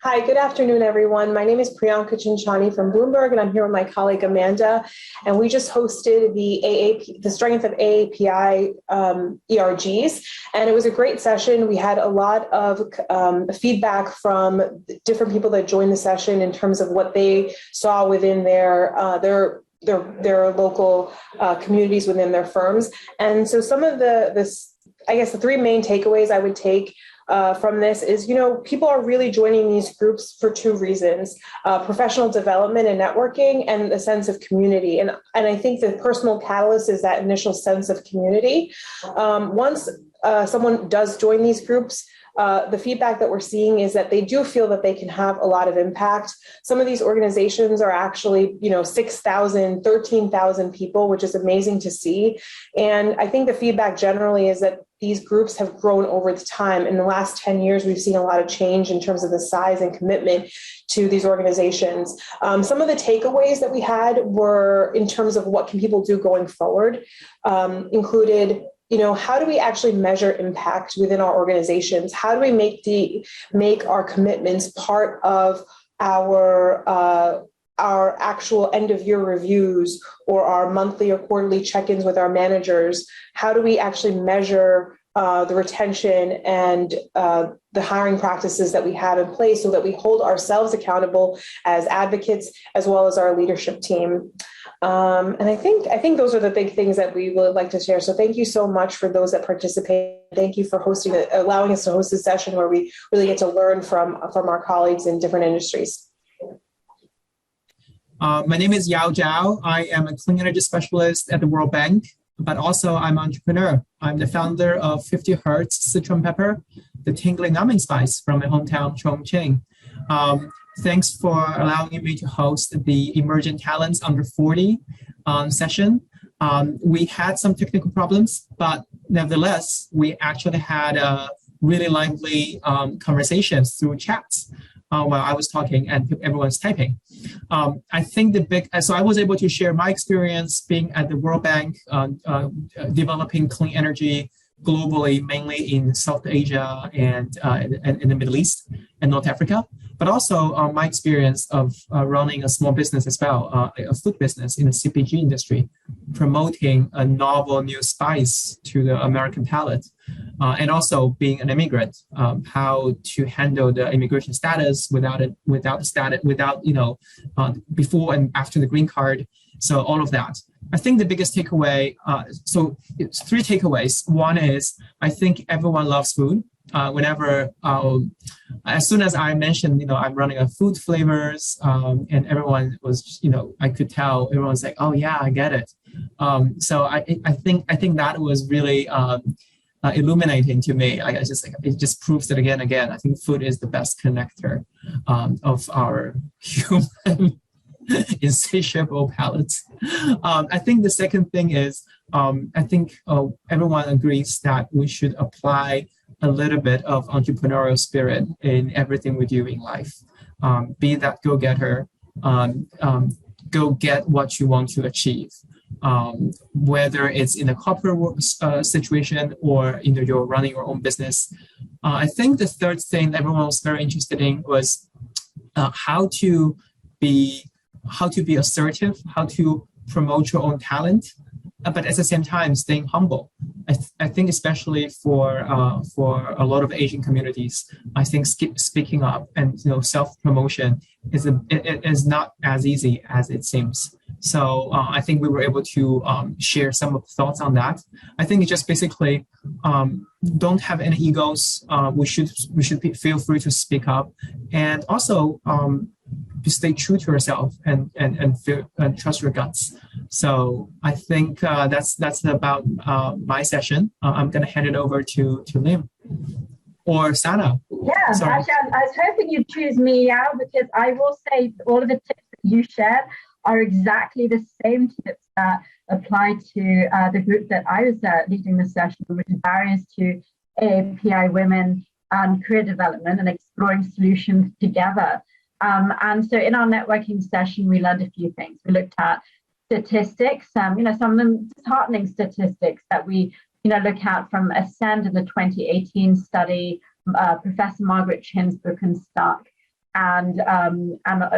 Hi, good afternoon, everyone. My name is Priyanka Chanchani from Bloomberg, and I'm here with my colleague Amanda. And we just hosted the Strength of AAPI ERGs, and it was a great session. We had a lot of feedback from different people that joined the session in terms of what they saw within their local communities within their firms. And so some of the three main takeaways I would take from this is, people are really joining these groups for two reasons: professional development and networking, and a sense of community. And I think the personal catalyst is that initial sense of community. Once someone does join these groups, the feedback that we're seeing is that they do feel that they can have a lot of impact. Some of these organizations are actually, 6,000, 13,000 people, which is amazing to see. And I think the feedback generally is that these groups have grown over the time. In the last 10 years, we've seen a lot of change in terms of the size and commitment to these organizations. Some of the takeaways that we had were in terms of what can people do going forward, included, how do we actually measure impact within our organizations? How do we make our commitments part of our actual end of year reviews or our monthly or quarterly check-ins with our managers? How do we actually measure the retention and the hiring practices that we have in place so that we hold ourselves accountable as advocates as well as our leadership team? And I think those are the big things that we would like to share. So thank you so much for those that participate. Thank you for allowing us to host this session where we really get to learn from our colleagues in different industries. My name is Yao Zhao. I am a clean energy specialist at the World Bank, but also I'm an entrepreneur. I'm the founder of 50 Hertz Sichuan Pepper, the tingling numbing spice from my hometown, Chongqing. Thanks for allowing me to host the Emerging Talents Under 40 session. We had some technical problems, but nevertheless, we actually had really lively conversations through chats while I was talking and everyone's typing. I think so I was able to share my experience being at the World Bank, developing clean energy globally, mainly in South Asia and in the Middle East and North Africa, but also my experience of running a small business as well, a food business in the CPG industry, promoting a novel new spice to the American palate, and also being an immigrant, how to handle the immigration status before and after the green card. So all of that. I think the biggest takeaway, so it's three takeaways. One is, I think everyone loves food. As soon as I mentioned, I'm running a food flavors, and everyone was, I could tell everyone's like, oh yeah, I get it. So I think that was really illuminating to me. It just proves it again. I think food is the best connector of our human insatiable palates. I think the second thing is, I think everyone agrees that we should apply a little bit of entrepreneurial spirit in everything we do in life. Be that go-getter, go get what you want to achieve. Whether it's in a corporate situation or you're running your own business. I think the third thing everyone was very interested in was how to be assertive, how to promote your own talent, but at the same time staying humble. I think especially for a lot of Asian communities, I think speaking up and self-promotion is not as easy as it seems. So I think we were able to share some of the thoughts on that. I think it's just basically don't have any egos. We should feel free to speak up, and also to stay true to yourself and trust your guts. So I think that's about my session. I'm going to hand it over to Lim or Sana. Yeah, sorry. Actually, I was hoping you'd choose me, Yao, because I will say all of the tips that you shared are exactly the same tips that apply to the group that I was leading the session, which is barriers to AAPI Women and career development and exploring solutions together. And so in our networking session, we learned a few things. We looked at statistics, some of them disheartening statistics that we look at from Ascend in the 2018 study, Professor Margaret Chin's book and Stark. and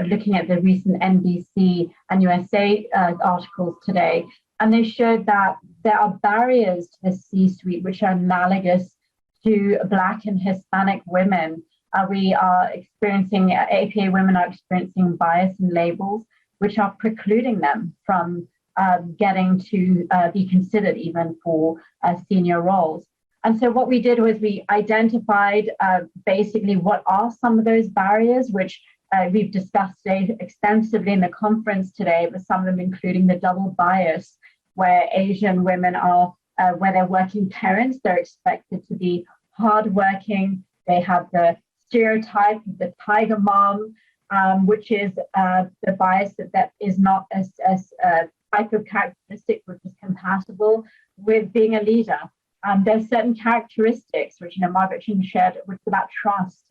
looking at the recent NBC and USA articles today. And they showed that there are barriers to the C-suite which are analogous to Black and Hispanic women. We are experiencing, APA women are experiencing bias in labels, which are precluding them from getting to be considered even for senior roles. And so what we did was we identified basically what are some of those barriers, which we've discussed today extensively in the conference today, but some of them including the double bias, where Asian women are, where they're working parents, they're expected to be hardworking. They have the stereotype of the tiger mom, which is the bias that is not as type of characteristic which is compatible with being a leader. There's certain characteristics which Margaret Chin shared, which is about trust,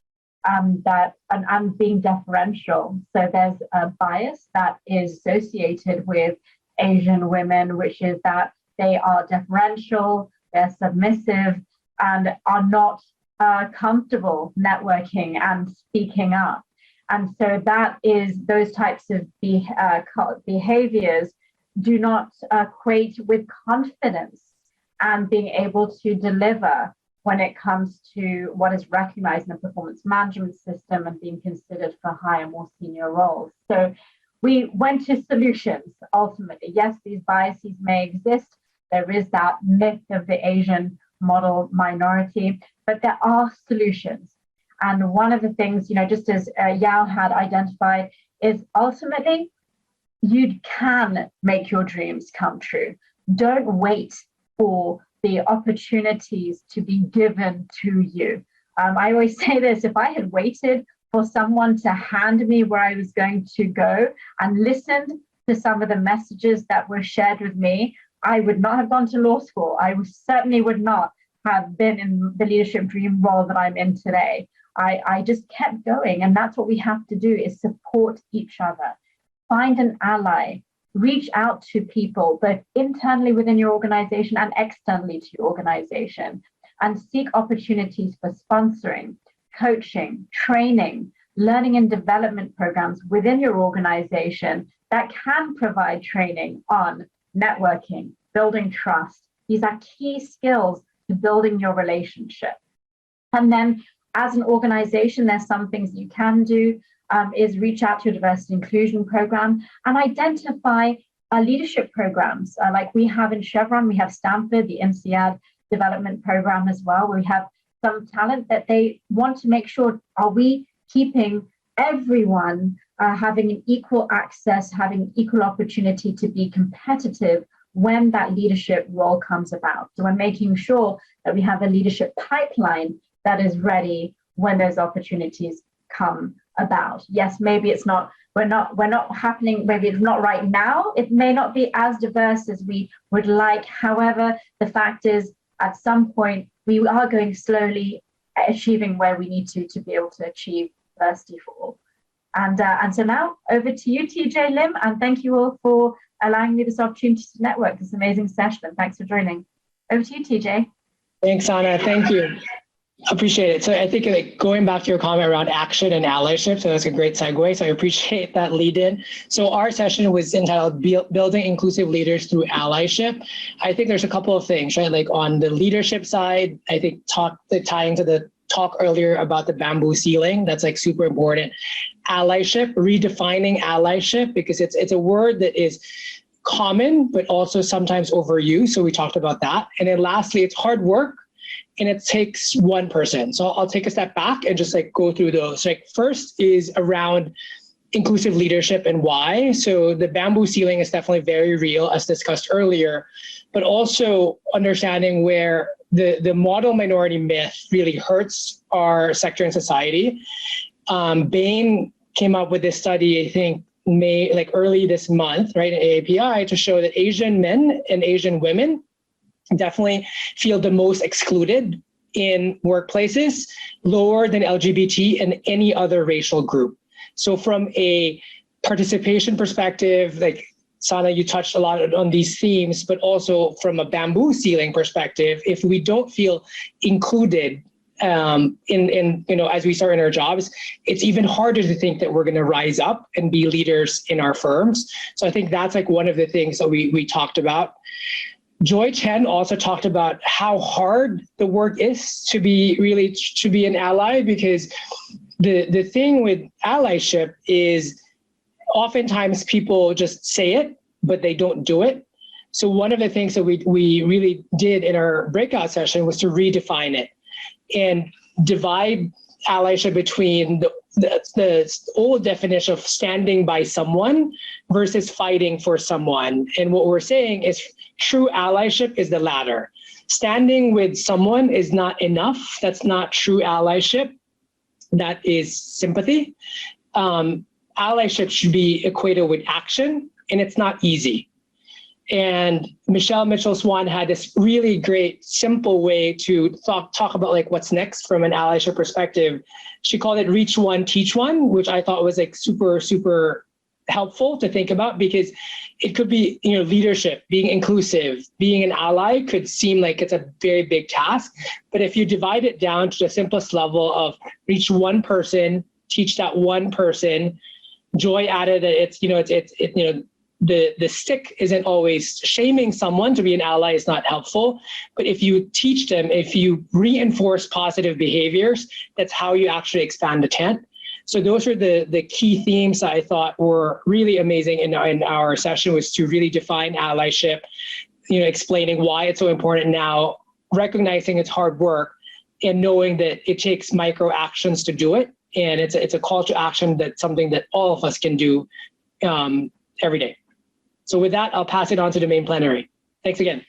and being deferential. So there's a bias that is associated with Asian women, which is that they are deferential, they're submissive, and are not comfortable networking and speaking up. And so that is, those types of behaviors do not equate with confidence and being able to deliver when it comes to what is recognized in the performance management system and being considered for higher, more senior roles. So we went to solutions ultimately. Yes, these biases may exist. There is that myth of the Asian model minority, but there are solutions. And one of the things, just as Yao had identified, is ultimately you can make your dreams come true. Don't wait for the opportunities to be given to you. I always say this, if I had waited for someone to hand me where I was going to go and listened to some of the messages that were shared with me, I would not have gone to law school. I certainly would not have been in the leadership dream role that I'm in today. I just kept going, and that's what we have to do, is support each other. Find an ally, reach out to people, both internally within your organization and externally to your organization, and seek opportunities for sponsoring, coaching, training, learning and development programs within your organization that can provide training on networking, building trust. These are key skills to building your relationship. And then as an organization, there's some things you can do, is reach out to your diversity inclusion program and identify leadership programs. Like we have in Chevron, we have Stanford, the INSEAD development program as well, where we have some talent that they want to make sure, are we keeping everyone having an equal access, having equal opportunity to be competitive when that leadership role comes about. So we're making sure that we have a leadership pipeline that is ready when those opportunities come about. Yes, maybe it's not, we're not happening, maybe it's not right now. It may not be as diverse as we would like. However, the fact is, at some point, we are going slowly achieving where we need to be able to achieve diversity for all. And so now over to you, TJ Lim, and thank you all for allowing me this opportunity to network, this amazing session. Thanks for joining. Over to you, TJ. Thanks, Sana. Thank you. Appreciate it. So I think going back to your comment around action and allyship, so that's a great segue. So I appreciate that lead in. So our session was entitled Building Inclusive Leaders Through Allyship. I think there's a couple of things, right? Like on the leadership side, I think tying to the talk earlier about the bamboo ceiling, that's like super important. Allyship, redefining allyship, because it's a word that is common, but also sometimes overused. So we talked about that. And then lastly, it's hard work. And it takes one person. So I'll take a step back and just go through those. First is around inclusive leadership and why. So the bamboo ceiling is definitely very real, as discussed earlier, but also understanding where the model minority myth really hurts our sector and society. Bain came up with this study, I think, early this month, right, at AAPI, to show that Asian men and Asian women definitely feel the most excluded in workplaces, lower than LGBT and any other racial group. So from a participation perspective, like Sana, you touched a lot on these themes, but also from a bamboo ceiling perspective, if we don't feel included as we start in our jobs, it's even harder to think that we're going to rise up and be leaders in our firms. So I think that's like one of the things that we talked about. Joy Chen also talked about how hard the work is to be an ally, because the thing with allyship is oftentimes people just say it, but they don't do it. So one of the things that we really did in our breakout session was to redefine it and divide allyship between the old definition of standing by someone versus fighting for someone. And what we're saying is true allyship is the latter. Standing with someone is not enough. That's not true allyship. That is sympathy. Allyship should be equated with action, and it's not easy. And Michelle Mitchell-Swan had this really great, simple way to talk about like what's next from an allyship perspective. She called it reach one, teach one, which I thought was like super, super helpful to think about, because it could be, leadership, being inclusive, being an ally could seem like it's a very big task. But if you divide it down to the simplest level of reach one person, teach that one person, Joy added that the stick isn't always shaming someone. To be an ally is not helpful, but if you teach them, if you reinforce positive behaviors, that's how you actually expand the tent. So those are the key themes that I thought were really amazing in our session, was to really define allyship, explaining why it's so important now, recognizing it's hard work, and knowing that it takes micro actions to do it. And it's a call to action, that's something that all of us can do every day. So with that, I'll pass it on to the main plenary. Thanks again.